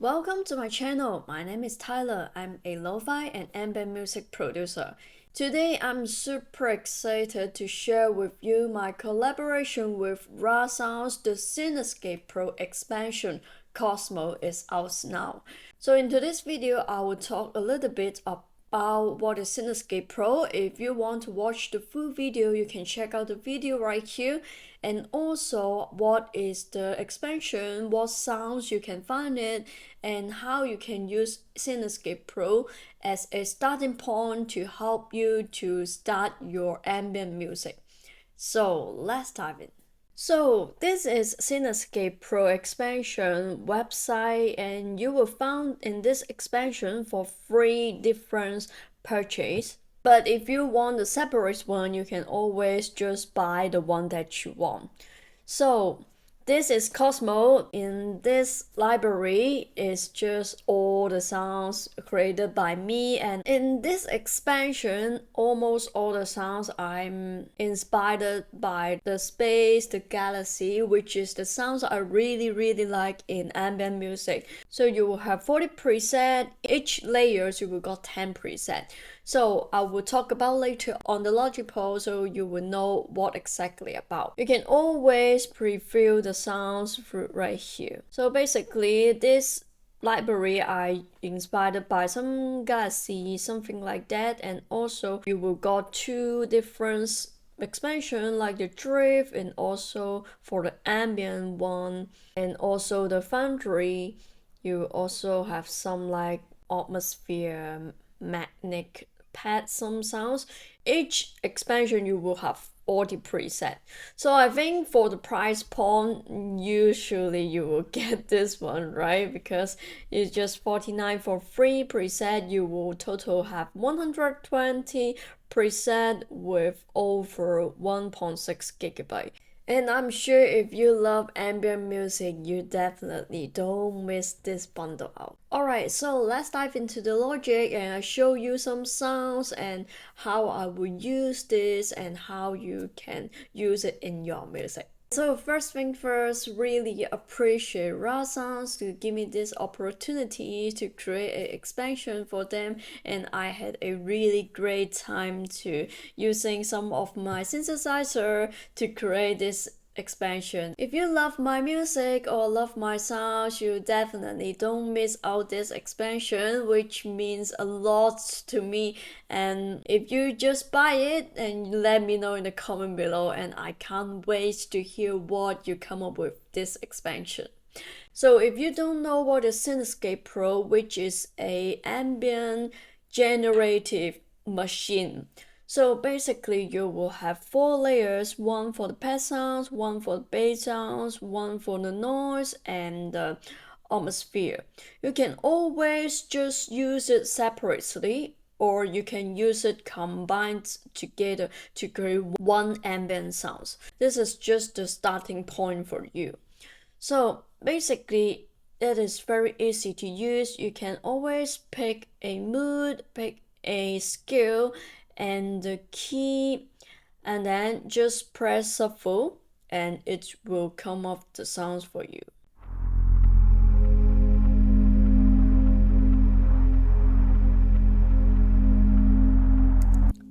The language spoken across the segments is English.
Welcome to my channel. My name is Tyler. I'm a lo-fi and ambient music producer. Today I'm super excited to share with you my collaboration with Rast Sound's The Cinescapes PRO Expansion. KOSMO is out now. So in today's video, I will talk a little bit about what is Cinescapes PRO. If you want to watch the full video, you can check out the video right here. And also what is the expansion, what sounds you can find it, and how you can use Cinescapes PRO as a starting point to help you to start your ambient music. So let's dive in. So this is Cinescapes PRO Expansion website, and you will find in this expansion for 3 different purchase. But if you want the separate one, you can always just buy the one that you want. So this is KOSMO. In this library is just all the sounds created by me, and in this expansion almost all the sounds I'm inspired by the space, the galaxy, which is the sounds I really like in ambient music. So you will have 40 preset, each layers you will got 10 preset. So I will talk about later on the logicprox, so you will know what exactly about. You can always preview the sounds right here. So basically this library I inspired by some galaxy, something like that, and also you will got 2 different expansion like the drift and also for the ambient one, and also the foundry you also have some like atmosphere, magnetic pad, some sounds. Each expansion you will have 40 preset. So I think for the price point, usually you will get this one, right? Because it's just 49 for free preset. You will total have 120 preset with over 1.6 gigabyte. And I'm sure if you love ambient music, you definitely don't miss this bundle out. Alright, so let's dive into the logic and I show you some sounds and how I will use this and how you can use it in your music. So first thing first, really appreciate Rast Sound to give me this opportunity to create an expansion for them, and I had a really great time to using some of my synthesizer to create this expansion. If you love my music or love my sounds, you definitely don't miss out this expansion, which means a lot to me. And if you just buy it, and let me know in the comment below, and I can't wait to hear what you come up with this expansion. So if you don't know what is Cinescapes PRO, which is a ambient generative machine. So basically you will have 4 layers, one for the pad sounds, one for the bass sounds, one for the noise, and the atmosphere. You can always just use it separately, or you can use it combined together to create one ambient sounds. This is just the starting point for you. So basically it is very easy to use. You can always pick a mood, pick a scale and the key, and then just press shuffle and it will come up the sounds for you.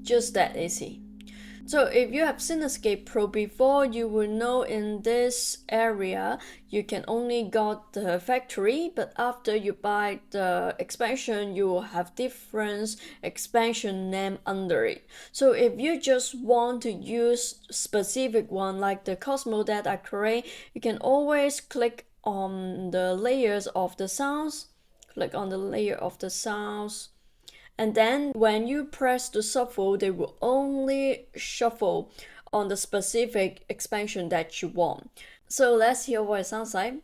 Just that easy. So if you have Cinescapes PRO before, you will know in this area you can only got the factory, but after you buy the expansion you will have different expansion name under it. So if you just want to use specific one like the KOSMO that I create, you can always click on the layers of the sounds, click on the layer of the sounds, and then when you press the shuffle, they will only shuffle on the specific expansion that you want. So let's hear what it sounds like.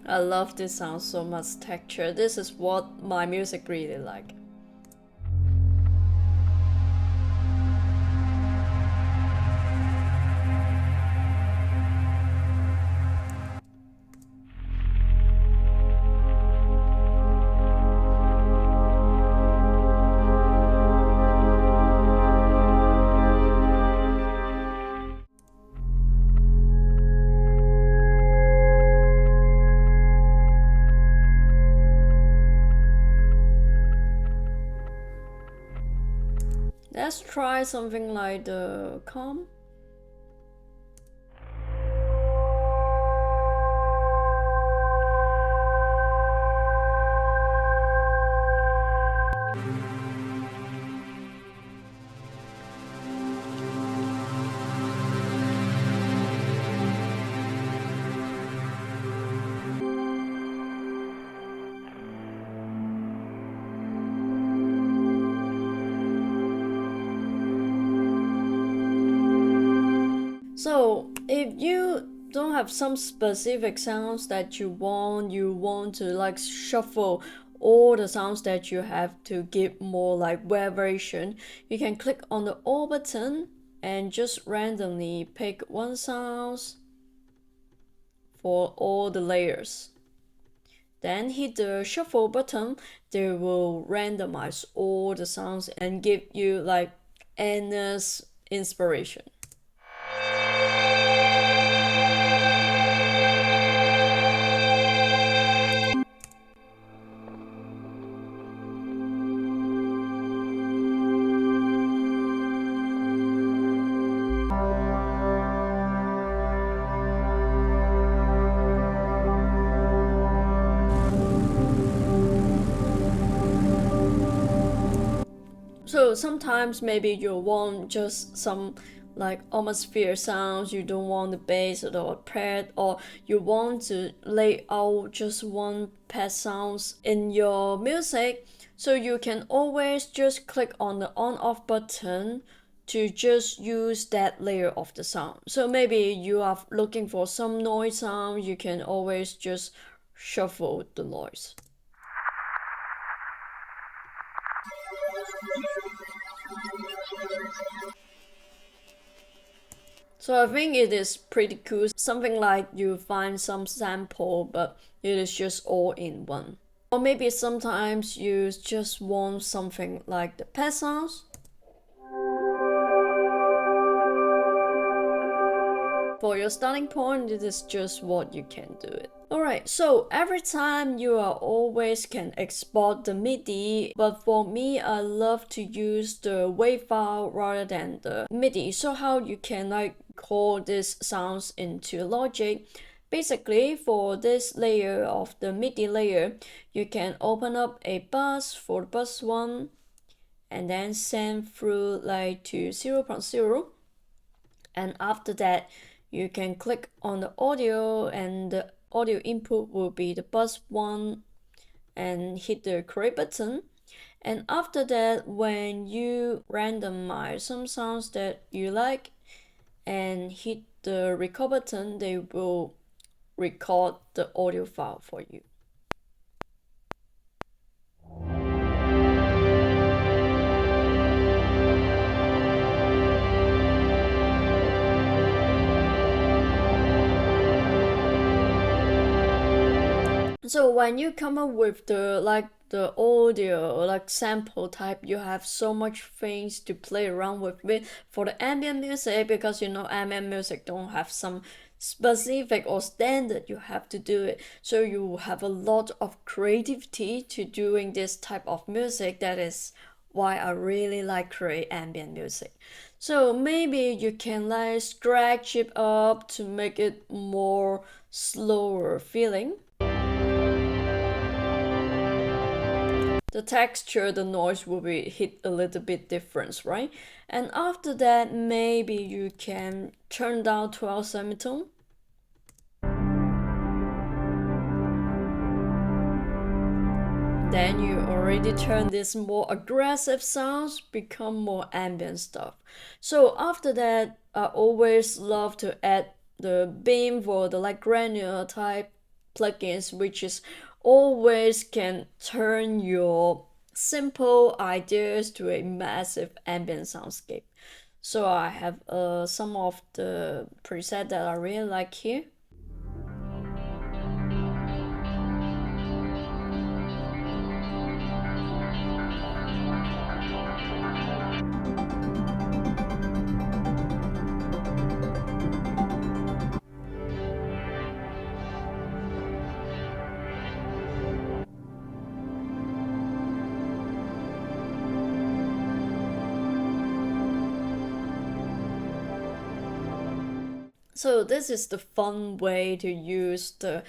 I love this sound so much texture. This is what my music really like. Let's try something like the calm. So if you don't have some specific sounds that you want to like shuffle all the sounds that you have to give more like vibration, you can click on the All button and just randomly pick one sound for all the layers. Then hit the shuffle button. They will randomize all the sounds and give you like endless inspiration. So sometimes maybe you want just some like atmosphere sounds, you don't want the bass or pad, or you want to lay out just one pad sounds in your music. So you can always just click on the on off button to just use that layer of the sound. So maybe you are looking for some noise sound, you can always just shuffle the noise. So I think it is pretty cool. Something like you find some sample, but it is just all in one. Or maybe sometimes you just want something like the pad sounds. For your starting point, it is just what you can do it. Alright, so every time you are always can export the MIDI, but for me, I love to use the WAV file rather than the MIDI. So how you can like call these sounds into Logic. Basically, for this layer of the MIDI layer, you can open up a bus for the bus 1 and then send through like to 0.0, and after that you can click on the audio and the audio input will be the bus 1 and hit the create button. And after that, when you randomize some sounds that you like and hit the record button, they will record the audio file for you. So when you come up with the audio like sample type, you have so much things to play around with for the ambient music, because you know ambient music don't have some specific or standard you have to do it, so you have a lot of creativity to doing this type of music. That is why I really like create ambient music. So maybe you can like scratch it up to make it more slower feeling. The texture, the noise will be hit a little bit different, right? And after that, maybe you can turn down 12 semitone. Then you already turn this more aggressive sounds become more ambient stuff. So after that, I always love to add the beam for the like granular type plugins which is always can turn your simple ideas to a massive ambient soundscape. So I have some of the preset that I really like here. So this is the fun way to use the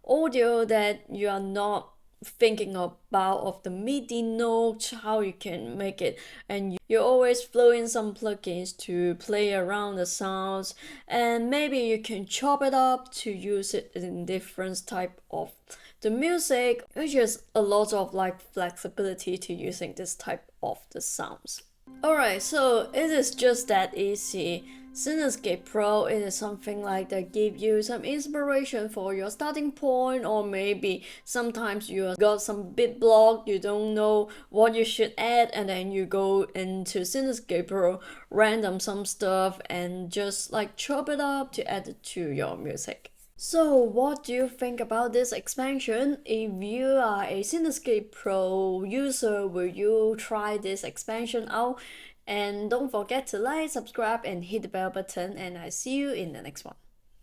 audio that you are not thinking about of the MIDI notes, how you can make it, and you always flow in some plugins to play around the sounds, and maybe you can chop it up to use it in different type of the music, which is a lot of like flexibility to using this type of the sounds. Alright, so it is just that easy. Cinescapes PRO is something like that give you some inspiration for your starting point, or maybe sometimes you got some bit block, you don't know what you should add, and then you go into Cinescapes PRO, random some stuff, and just like chop it up to add it to your music. So what do you think about this expansion? If you are a Cinescapes PRO user, will you try this expansion out? And don't forget to like, subscribe, and hit the bell button, and I see you in the next one.